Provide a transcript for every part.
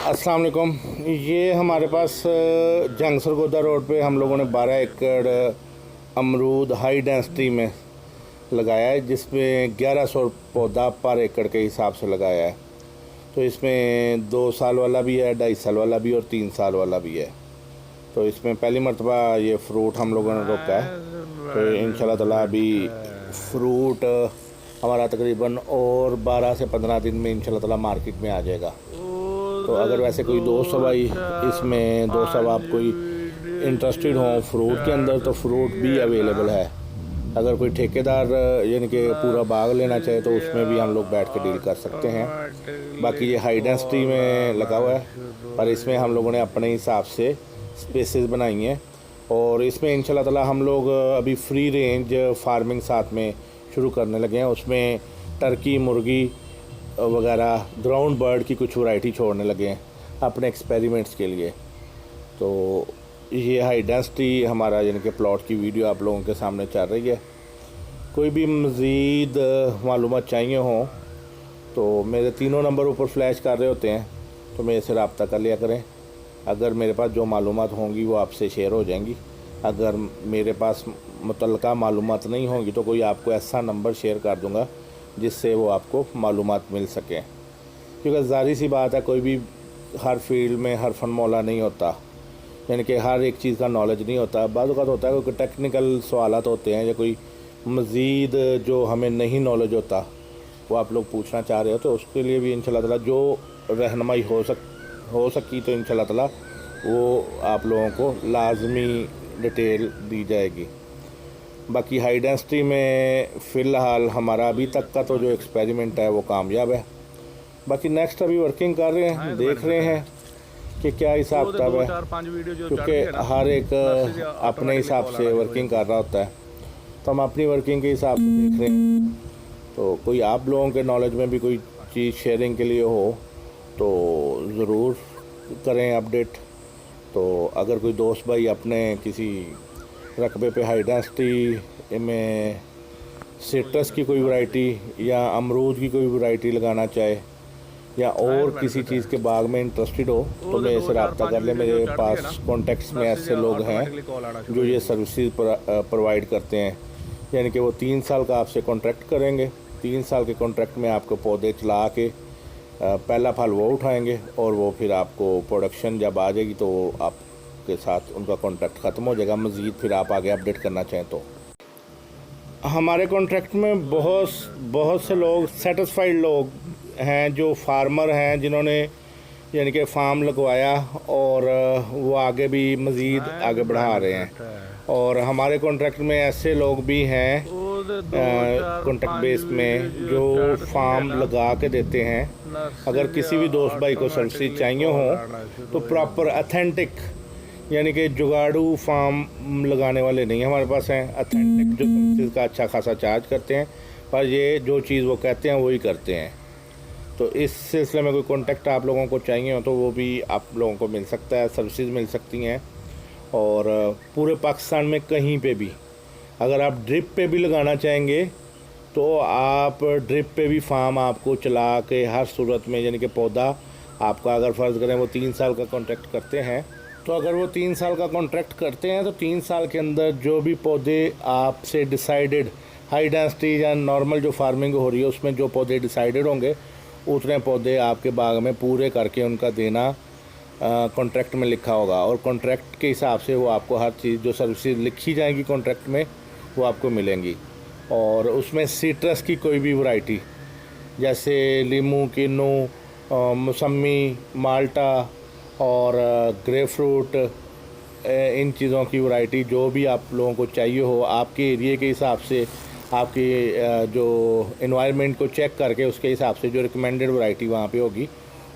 अस्सलाम वालेकुम। ये हमारे पास जंग सरगोदा रोड पे हम लोगों ने 12 एकड़ अमरूद हाई डेंसिटी में लगाया है, जिसमें 1100 पौधा पर एकड़ के हिसाब से लगाया है। तो इसमें 2 साल वाला भी है, 2.5 साल वाला भी और 3 साल वाला भी है। तो इसमें पहली मरतबा ये फ्रूट हम लोगों ने रोका है। तो इंशाल्लाह ताला अभी फ्रूट हमारा तकरीबन और 12 से 15 दिन में इंशाल्लाह ताला मार्केट में आ जाएगा। तो अगर वैसे कोई दोस्त भाई इसमें दोस्त आप कोई इंटरेस्टेड हो फ्रूट के अंदर, तो फ्रूट भी अवेलेबल है। अगर कोई ठेकेदार यानी कि पूरा बाग लेना चाहे तो उसमें भी हम लोग बैठ के डील कर सकते हैं। बाकी ये हाई डेंसिटी में लगा हुआ है, पर इसमें हम लोगों ने अपने हिसाब से स्पेसेस बनाई हैं। और इसमें इंशाल्लाह ताला हम लोग अभी फ्री रेंज फार्मिंग साथ में शुरू करने लगे हैं। उसमें टर्की, मुर्गी वगैरह, ग्राउंड बर्ड की कुछ वैरायटी छोड़ने लगे हैं अपने एक्सपेरिमेंट्स के लिए। तो ये हाई डेंसिटी हमारा यानी कि प्लॉट की वीडियो आप लोगों के सामने चल रही है। कोई भी मज़ीद मालूमात चाहिए हो तो मेरे तीनों नंबर ऊपर फ्लैश कर रहे होते हैं, तो मेरे से रब्ता कर लिया करें। अगर मेरे पास जो मालूमात होंगी वो आपसे शेयर हो जाएंगी। अगर मेरे पास मुतल्लका मालूमात नहीं होंगी तो कोई आपको ऐसा नंबर शेयर कर दूँगा जिससे वो आपको मालूमात मिल सकें। क्योंकि ज़ाहिर सी बात है, कोई भी हर फील्ड में हर फन मौला नहीं होता, यानी कि हर एक चीज़ का नॉलेज नहीं होता। बाद वक़्त होता है कोई टेक्निकल सवालात होते हैं या कोई मज़ीद जो हमें नहीं नॉलेज होता वो आप लोग पूछना चाह रहे हो, तो उसके लिए भी इंशाल्लाह ताला जो रहनुमाई हो सकी तो इंशाल्लाह ताला वो आप लोगों को लाजमी डिटेल दी जाएगी। बाकी हाई डेंसिटी में फ़िलहाल हमारा अभी तक का तो जो एक्सपेरिमेंट है वो कामयाब है। बाकी नेक्स्ट अभी वर्किंग कर रहे हैं, देख रहे हैं कि क्या हिसाब किताब है, क्योंकि हर एक अपने हिसाब से वर्किंग कर रहा होता है। तो हम अपनी वर्किंग के हिसाब से देख रहे हैं। तो कोई आप लोगों के नॉलेज में भी कोई चीज़ शेयरिंग के लिए हो तो ज़रूर करें अपडेट। तो अगर कोई दोस्त भाई अपने किसी रकबे पे हाई डेंसिटी में सिट्रस की कोई वैरायटी या अमरूद की कोई वैरायटी लगाना चाहे या और किसी चीज़ के बाग में इंटरेस्टेड हो तो मेरे से रब्ता कर ले। मेरे पास कॉन्टेक्ट्स में ऐसे लोग हैं जो ये सर्विसेज प्रोवाइड करते हैं। यानी कि वो 3 साल का आपसे कॉन्ट्रैक्ट करेंगे। 3 साल के कॉन्ट्रैक्ट में आपको पौधे चला के पहला फल वो उठाएंगे और वो फिर आपको प्रोडक्शन जब आ जाएगी तो आपके साथ उनका कॉन्ट्रैक्ट ख़त्म हो जाएगा। मज़ीद फिर आप आगे अपडेट करना चाहें तो हमारे कॉन्ट्रैक्ट में बहुत से लोग सेटिस्फाइड लोग हैं, जो फार्मर हैं जिन्होंने यानी कि फार्म लगवाया और वो आगे भी मज़ीद आगे बढ़ा रहे हैं। और हमारे कॉन्ट्रैक्ट में ऐसे लोग भी हैं कॉन्ट्रैक्ट बेस में जो फार्म लगा के देते हैं। अगर किसी भी दोस्त भाई को सर्विस चाहिए हो तो प्रॉपर अथेंटिक यानी कि जुगाड़ू फार्म लगाने वाले नहीं हमारे पास हैं। अथेंटिक जो सर्विस का अच्छा खासा चार्ज करते हैं, पर ये जो चीज़ वो कहते हैं वही करते हैं। तो इस सिलसिले में कोई कॉन्टेक्ट आप लोगों को चाहिए हो तो वो भी आप लोगों को मिल सकता है, सर्विसेज मिल सकती हैं। और पूरे पाकिस्तान में कहीं पे भी अगर आप ड्रिप पे भी लगाना चाहेंगे तो आप ड्रिप पे भी फार्म आपको चला के हर सूरत में, यानी कि पौधा आपका अगर फ़र्ज़ करें वो 3 साल का कॉन्ट्रैक्ट करते हैं, तो अगर वो 3 साल का कॉन्ट्रैक्ट करते हैं तो 3 साल के अंदर जो भी पौधे आपसे डिसाइडेड हाई डेंसिटी या नॉर्मल जो फार्मिंग हो रही है उसमें जो पौधे डिसाइडेड होंगे उतने पौधे आपके बाग में पूरे करके उनका देना कॉन्ट्रैक्ट में लिखा होगा। और कॉन्ट्रैक्ट के हिसाब से वो आपको हर चीज़ जो सर्विसेज लिखी जाएंगी कॉन्ट्रैक्ट में वो आपको मिलेंगी। और उसमें सिट्रस की कोई भी वैरायटी जैसे लीमू, किन्नू, मौसमी, माल्टा और ग्रेपफ्रूट, इन चीज़ों की वैरायटी जो भी आप लोगों को चाहिए हो आपके एरिए के हिसाब से, आपकी जो एनवायरनमेंट को चेक करके उसके हिसाब से जो रिकमेंडेड वैरायटी वहाँ पे होगी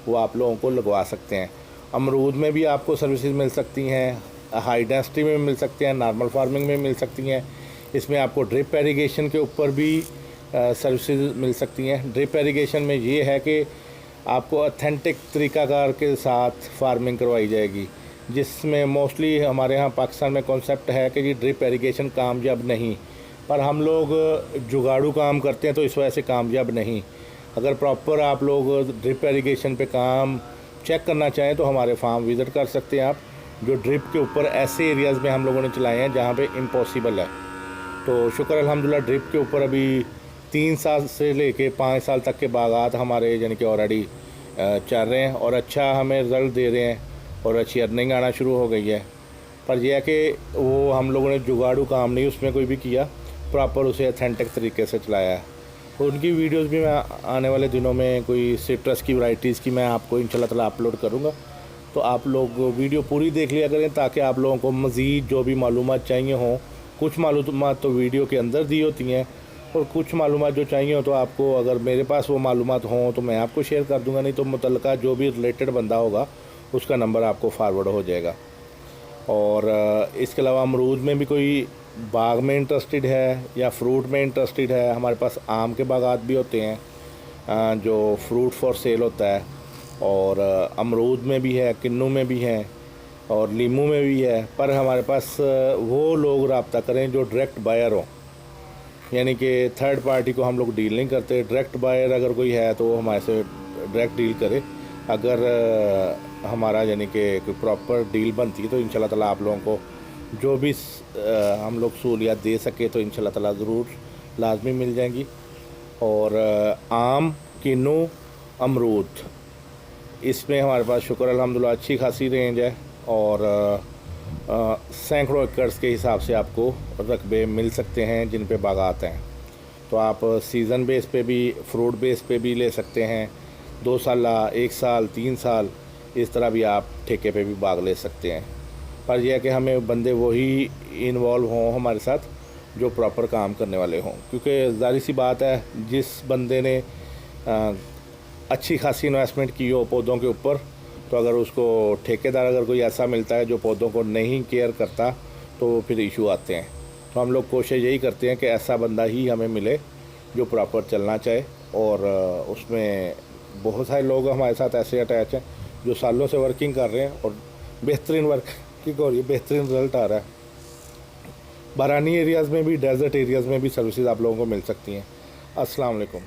वो आप लोगों को लगवा सकते हैं। अमरूद में भी आपको सर्विसेज मिल सकती हैं, हाई डेंसिटी में मिल सकते हैं, नॉर्मल फार्मिंग में मिल सकती हैं। इसमें आपको ड्रिप एरीगेशन के ऊपर भी सर्विसेज मिल सकती हैं। ड्रिप एरीगेशन में ये है कि आपको अथेंटिक तरीक़ाकार के साथ फार्मिंग करवाई जाएगी, जिसमें मोस्टली हमारे यहाँ पाकिस्तान में कॉन्सेप्ट है कि जी ड्रिप एरीगेशन कामयाब नहीं, पर हम लोग जुगाड़ू काम करते हैं तो इस वजह से कामयाब नहीं। अगर प्रॉपर आप लोग ड्रिप एरीगेशन पे काम चेक करना चाहें तो हमारे फार्म विज़िट कर सकते हैं आप, जो ड्रिप के ऊपर ऐसे एरियाज़ में हम लोगों ने चलाए हैं जहाँ पे इम्पॉसिबल है। तो शुक्र अल्हम्दुलिल्लाह ड्रिप के ऊपर अभी 3 साल से लेके 5 साल तक के बागात हमारे यानी कि ऑलरेडी चल रहे हैं और अच्छा हमें रिज़ल्ट दे रहे हैं और अच्छी अर्निंग आना शुरू हो गई है। पर यह है कि वो हम लोगों ने जुगाड़ू काम नहीं उसमें कोई भी किया, प्रॉपर उसे अथेंटिक तरीके से चलाया है। उनकी वीडियोस भी मैं आने वाले दिनों में कोई सिट्रस की वैरायटीज़ की मैं आपको इंशाल्लाह ताला अपलोड करूँगा, तो आप लोग वीडियो पूरी देख लिया करें ताकि आप लोगों को मज़ीद जो भी मालूमात चाहिए हों। कुछ मालूमात तो वीडियो के अंदर दी होती हैं और कुछ मालूमात जो चाहिए हो तो आपको अगर मेरे पास वो मालूमात हों तो मैं आपको शेयर कर दूँगा, नहीं तो मुतल्लिका जो भी रिलेटेड बंदा होगा उसका नंबर आपको फारवर्ड हो जाएगा। और इसके अलावा अमरूद में भी कोई बाग में इंटरेस्टेड है या फ्रूट में इंटरेस्टेड है, हमारे पास आम के बागात भी होते हैं जो फ्रूट फॉर सेल होता है, और अमरूद में भी है, किन्नू में भी है और लीमू में भी है। पर हमारे पास वो लोग रब्ता करें जो डायरेक्ट बायर हो, यानी कि थर्ड पार्टी को हम लोग डील नहीं करते। डायरेक्ट बायर अगर कोई है तो वो हमारे से डायरेक्ट डील करे। अगर हमारा यानी कि कोई प्रॉपर डील बनती है तो इंशाल्लाह ताला आप लोगों को जो भी हम लोग सहूलियत दे सके तो इंशाल्लाह ताला ज़रूर लाजमी मिल जाएंगी। और आम, किन्नू, अमरूद, इसमें हमारे पास शुक्र अल्हम्दुलिल्लाह अच्छी खासी रेंज है और सैकड़ों एकड़ के हिसाब से आपको रकबे मिल सकते हैं जिन पे बागात हैं। तो आप सीज़न बेस पे भी, फ्रूट बेस पे भी ले सकते हैं, 2 साल, 1 साल, 3 साल, इस तरह भी आप ठेके पे भी बाग ले सकते हैं। पर यह है कि हमें बंदे वही इन्वॉल्व हों हमारे साथ जो प्रॉपर काम करने वाले हों, क्योंकि ज़ाहिर सी बात है जिस बंदे ने अच्छी खासी इन्वेस्टमेंट की हो पौधों के ऊपर, तो अगर उसको ठेकेदार अगर कोई ऐसा मिलता है जो पौधों को नहीं केयर करता तो फिर इशू आते हैं। तो हम लोग कोशिश यही करते हैं कि ऐसा बंदा ही हमें मिले जो प्रॉपर चलना चाहे। और उसमें बहुत सारे लोग हमारे साथ ऐसे अटैच हैं जो सालों से वर्किंग कर रहे हैं और बेहतरीन वर्किंग हो रही है, बेहतरीन रिज़ल्ट आ रहा है। बारानी एरियाज़ में भी, डेजर्ट एरियाज़ में भी सर्विसेज आप लोगों को मिल सकती हैं। अस्सलाम वालेकुम।